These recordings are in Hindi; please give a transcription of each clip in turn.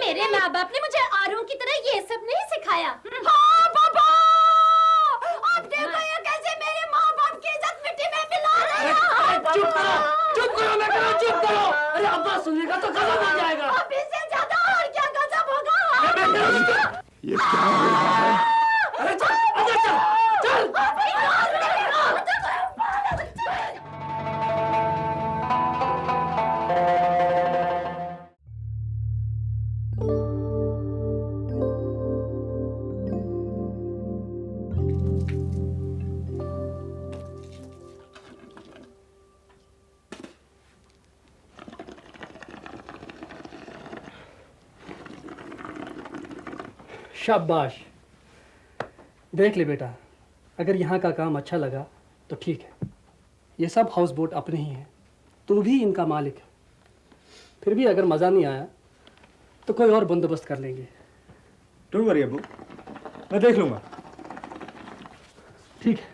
मेरे माँ बाप ने मुझे औरों की तरह ये सब नहीं सिखाया। हाँ पापा, अब देखो ये कैसे मेरे माँ बाप की इज्जत मिट्टी में मिला रहे हैं। चुप करो, मैं कह रहा हूँ चुप करो। अरे अब्बा सुनेगा तो गजब हो जाएगा। अब इससे ज्यादा और क्या गजब होगा। ये क्या हो रहा है? अरे चल, अंदर चल, चल। शाबाश। देख ले बेटा, अगर यहाँ का काम अच्छा लगा तो ठीक है। ये सब हाउस बोट अपने ही हैं, तू भी इनका मालिक है। फिर भी अगर मज़ा नहीं आया तो कोई और बंदोबस्त कर लेंगे। डोंट वरी अब्बू, मैं देख लूंगा। ठीक है।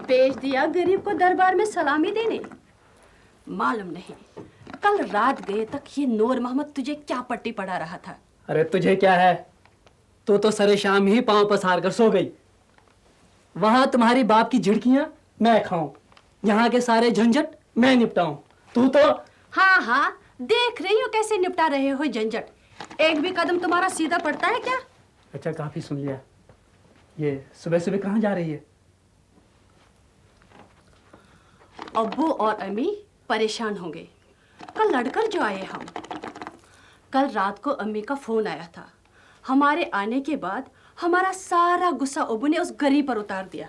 भेज दिया गरीब को दरबार में सलामी देने। मालूम नहीं कल रात गए तक ये नूर मोहम्मद तुझे क्या पट्टी पढ़ा रहा था। अरे तुझे क्या है, तू तो सरे शाम ही पांव पसार कर सो गई। वहां तुम्हारी बाप की झिड़कियां मैं खाऊं, यहाँ के सारे झंझट मैं निपटाऊं। तू तो हाँ हाँ, देख रही हो कैसे निपटा रहे हो झंझट। एक भी कदम तुम्हारा सीधा पड़ता है क्या? अच्छा, काफी सुन लिया। ये सुबह सुबह कहाँ जा रही है? अब्बू और अम्मी परेशान होंगे। कल लड़कर जो आए हम। कल रात को अम्मी का फोन आया था। हमारे आने के बाद हमारा सारा गुस्सा अब्बू ने उस गरीब पर उतार दिया।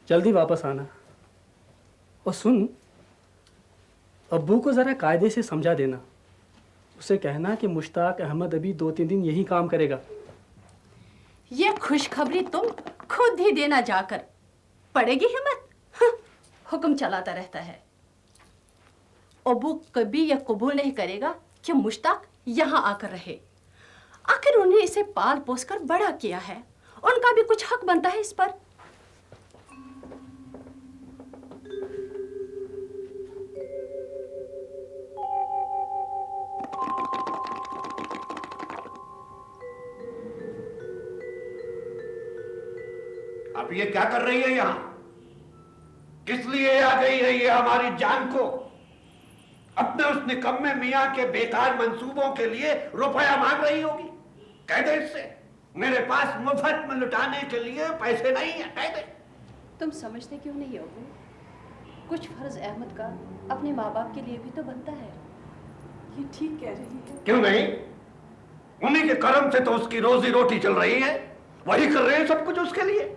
जल्दी वापस आना। और सुन, अब्बू को जरा कायदे से समझा देना। उसे कहना कि मुश्ताक अहमद अभी 2-3 दिन यही काम करेगा। ये खुशखबरी तुम खुद ही देना जाकर। पड़ेगी हिम्मत? हुक्म चलाता रहता है। अबू कभी यह कबूल नहीं करेगा कि मुश्ताक यहाँ आकर रहे। आखिर उन्हें इसे पाल पोस कर बड़ा किया है, उनका भी कुछ हक बनता है इस पर। अब ये क्या कर रही है यहाँ? किस लिए आ गई है ये हमारी जान को? अपने उस निकम्मे मियाँ के बेकार मंसूबों के लिए रुपया मांग रही होगी। कह दे इससे मेरे पास मुफ्त में लुटाने के लिए पैसे नहीं है, कह दे। तुम समझते क्यों नहीं हो? कुछ फर्ज अहमद का अपने माँ बाप के लिए भी तो बनता है। ये ठीक कह रही है। क्यों नहीं? उन्हीं के कर्म से तो उसकी रोजी रोटी चल रही है। वही कर रहे हैं सब कुछ उसके लिए।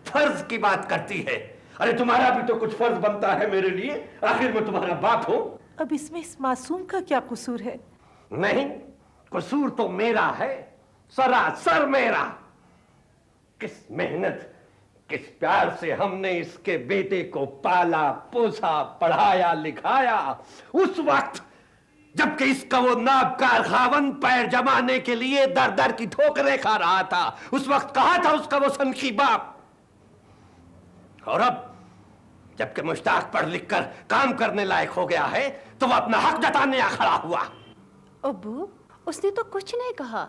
फर्ज की बात करती है। अरे तुम्हारा भी तो कुछ फर्ज बनता है मेरे लिए। आखिर मैं तुम्हारा बाप हूं। अब इसमें इस मासूम का क्या कसूर है? नहीं, कसूर तो मेरा है, सरासर मेरा। किस मेहनत, किस प्यार से हमने इसके बेटे को पाला, पोसा, पढ़ाया, लिखाया। उस वक्त जबकि इसका वो नाबकार खावन पैर जमाने के लिए दर दर की ठोकरें खा रहा था, उस वक्त कहा था उसका वो सनकी बाप। और अब जबकि मुश्ताक पढ़ लिख कर काम करने लायक हो गया है तो वो अपना हक जताने आ खड़ा हुआ। अब्बू, उसने तो कुछ नहीं कहा।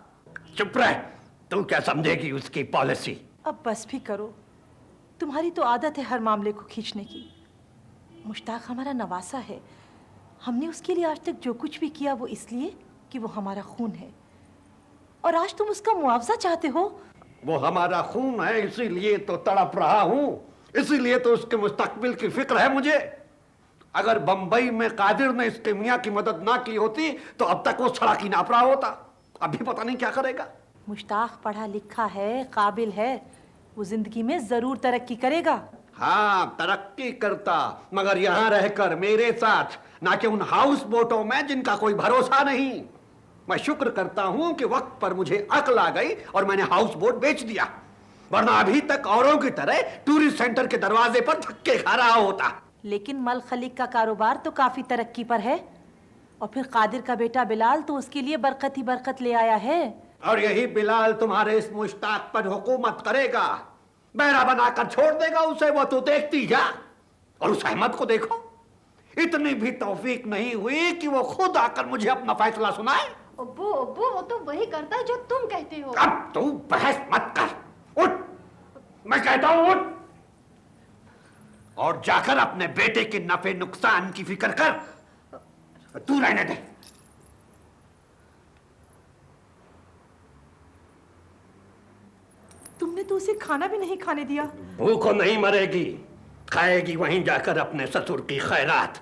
चुप रह, तू क्या समझेगी उसकी पॉलिसी? अब बस भी करो, तुम्हारी तो आदत है हर मामले को खींचने की। मुश्ताक हमारा नवासा है। हमने उसके लिए आज तक जो कुछ भी किया वो इसलिए कि वो हमारा खून है, और आज तुम उसका मुआवजा चाहते हो। वो हमारा खून है इसीलिए तो तड़प रहा हूं, इसीलिए तो उसके मुस्तकबिल की फिक्र है मुझे। अगर बंबई में कादिर ने इसके मियाँ की मदद ना की होती तो अब तक वो सड़क ही नाप रहा होता। अभी पता नहीं क्या करेगा। मुश्ताक पढ़ा लिखा है, काबिल है, वो जिंदगी में जरूर तरक्की करेगा। हाँ, तरक्की करता, मगर यहाँ रहकर मेरे साथ, ना कि उन हाउस बोटों में जिनका कोई भरोसा नहीं। मैं शुक्र करता हूं कि वक्त पर मुझे अक्ल आ गई और मैंने हाउस बोट बेच दिया, वरना अभी तक औरों की तरह टूरिस्ट सेंटर के दरवाजे पर धक्के खा रहा होता। लेकिन मल खलीक का कारोबार तो काफी तरक्की पर है, और फिर कादिर का बेटा बिलाल तो उसके लिए बरकत ही बरकत ले आया है। और यही बिलाल तुम्हारे इस मुश्ताक पर हुकूमत करेगा, बहरा बनाकर छोड़ देगा उसे। वो तो देखती जा। और उस अहमद को देखो, इतनी भी तौफीक नहीं हुई कि वो खुद आकर मुझे अपना फैसला सुनाए। अब्बू अब्बू वो तो वही करता है जो तुम कहते हो। अब तू बहस मत कर, उठ, मैं कहता हूं उठ, और जाकर अपने बेटे के नफे नुकसान की फिक्र कर, तू रहने दे। तुमने तो उसे खाना भी नहीं खाने दिया। भूख नहीं मरेगी, खाएगी वहीं जाकर अपने ससुर की खैरात।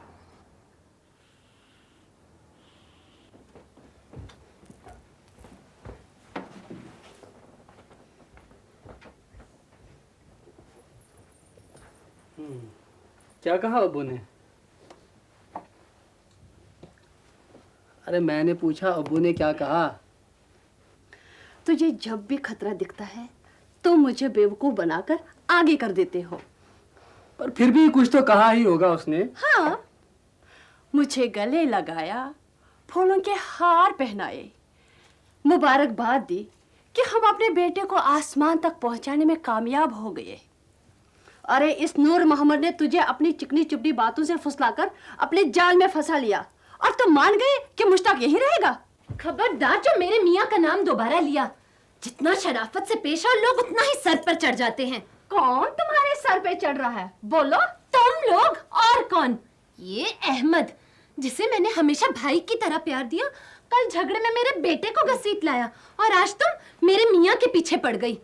क्या कहा अब्बू ने? अरे मैंने पूछा अब्बू ने क्या कहा? तुझे जब भी खतरा दिखता है तो मुझे बेवकूफ बनाकर आगे कर देते हो। पर फिर भी कुछ तो कहा ही होगा उसने। हाँ, मुझे गले लगाया, फूलों के हार पहनाए, मुबारकबाद दी कि हम अपने बेटे को आसमान तक पहुंचाने में कामयाब हो गए। अरे इस नूर मोहम्मद ने तुझे अपनी चिकनी चुपड़ी बातों से फुसलाकर अपने जाल में फंसा लिया और तुम मान गए कि मुश्ताक यही रहेगा। खबरदार जो मेरे मियाँ का नाम दोबारा लिया। जितना शराफत से पेश आओ लोग उतना ही सर पर चढ़ जाते हैं। कौन तुम्हारे सर पे चढ़ रहा है? बोलो। तुम लोग और कौन? ये अहमद जिसे मैंने हमेशा भाई की तरह प्यार दिया, कल झगड़े में मेरे बेटे को घसीट लाया और आज तुम मेरे मियाँ के पीछे पड़ गई।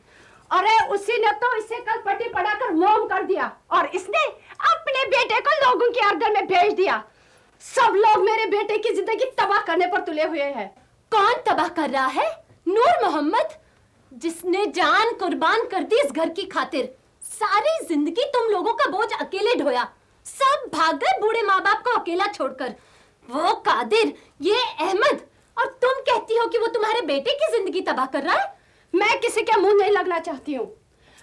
अरे उसी ने तो इसे कल पट्टी पढ़ाकर मोम कर दिया और इसने अपने बेटे को लोगों की आर्डर में भेज दिया। सब लोग मेरे बेटे की जिंदगी तबाह करने पर तुले हुए हैं। कौन तबाह कर रहा है? नूर मोहम्मद, जिसने जान कुर्बान कर दी इस घर की खातिर। सारी जिंदगी तुम लोगों का बोझ अकेले ढोया, सब भाग गए बूढ़े माँ बाप को अकेला छोड़कर। वो कादिर, ये अहमद, और तुम कहती हो कि वो तुम्हारे बेटे की जिंदगी तबाह कर रहा है। मैं किसी के मुंह नहीं लगना चाहती हूँ,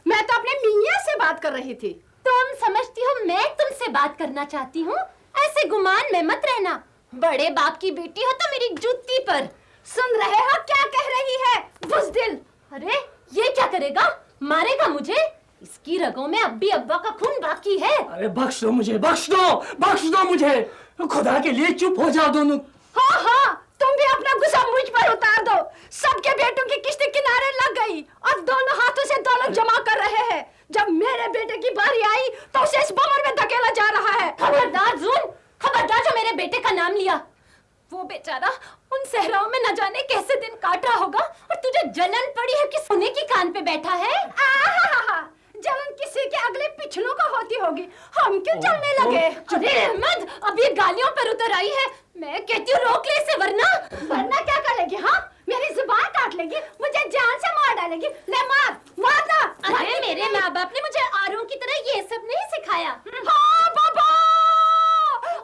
मैं तो अपने मियाँ से बात कर रही थी। तुम समझती हो मैं तुमसे बात करना चाहती हूँ? ऐसे गुमान में मत रहना। बड़े बाप की बेटी हो तो मेरी जूती पर। सुन रहे हो क्या कह रही है? बुज़दिल। अरे ये क्या करेगा? मारेगा मुझे? इसकी रगों में अब भी अब्बा का खून बाकी है। अरे बख्श दो मुझे, बख्श दो मुझे, खुदा के लिए चुप हो जाओ दोनों। हाँ हाँ, तुम भी अपना गुस्सा मुझ पर उतार दो। सबके बेटों की किश्ती किनारे लग गई और दोनों हाथों से दौलत जमा कर रहे हैं। जब मेरे बेटे की बारी आई तो उसे इस बमर में धकेला जा रहा है। खबरदार जून, खबरदार जो मेरे बेटे का नाम लिया। वो बेचारा उन सहराओं में न जाने कैसे दिन काट रहा होगा और तुझे जलन पड़ी है कि सोने की कान पे बैठा है। जलन किसी के अगले पिछलों को होती होगी, हम क्यों जलने लगे? अरे अहमद, अब ये गालियों पर उतर आई है। मैं कहती हूँ रोक ले इसे, वरना क्या करेगी? हाँ, मेरी जुबान काट लेगी, मुझे जान से मार डालेगी। ले मार ना। अरे मेरे माँ बाप ने मुझे आरों की तरह ये सब नहीं सिखाया। हाँ बाबा,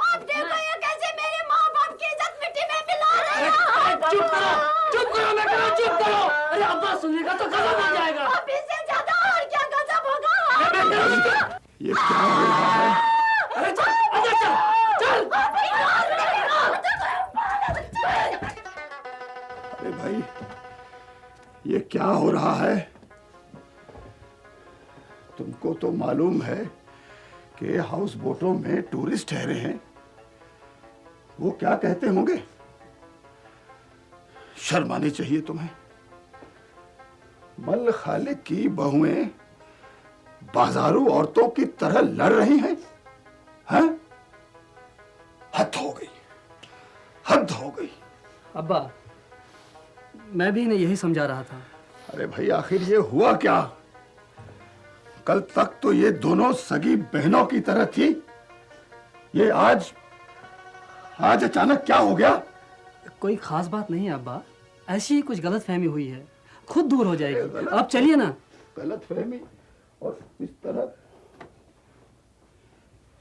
अब देखो ये कैसे मेरे माँ बाप की इज्जत मिट्टी में मिला रहे हैं। चुप करो, मैं कहा चुप करो। अरे अब्बा सुनेगा तो गजब हो जाएगा। अब इससे ज्यादा और क्या गजब होगा? ये क्या हो रहा है? अरे चल। अरे भाई, ये क्या हो रहा है? तुमको तो मालूम है कि हाउस बोटों में टूरिस्ट ठहरे हैं, वो क्या कहते होंगे? शर्म आनी चाहिए तुम्हें। मल खालिक की बहुएं बाजारू औरतों की तरह लड़ रही हैं, हैं? हद हो गई, हद हो गई। अब्बा, मैं भी इन्हें यही समझा रहा था। अरे भाई, आखिर ये हुआ क्या? कल तक तो ये दोनों सगी बहनों की तरह थी, ये आज अचानक क्या हो गया? कोई खास बात नहीं है अब्बा, ऐसी ही कुछ गलतफहमी हुई है, खुद दूर हो जाएगी। अब चलिए ना। गलतफहमी और इस तरह।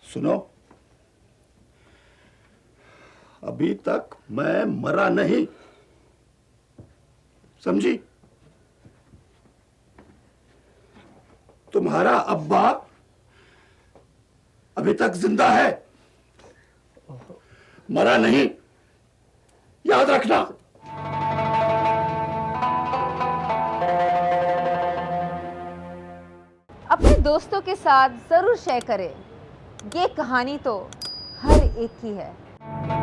सुनो, अभी तक मैं मरा नहीं, समझी? तुम्हारा अब्बा अभी तक जिंदा है, मरा नहीं, याद रखना। अपने दोस्तों के साथ ज़रूर शेयर करें। ये कहानी तो हर एक ही है।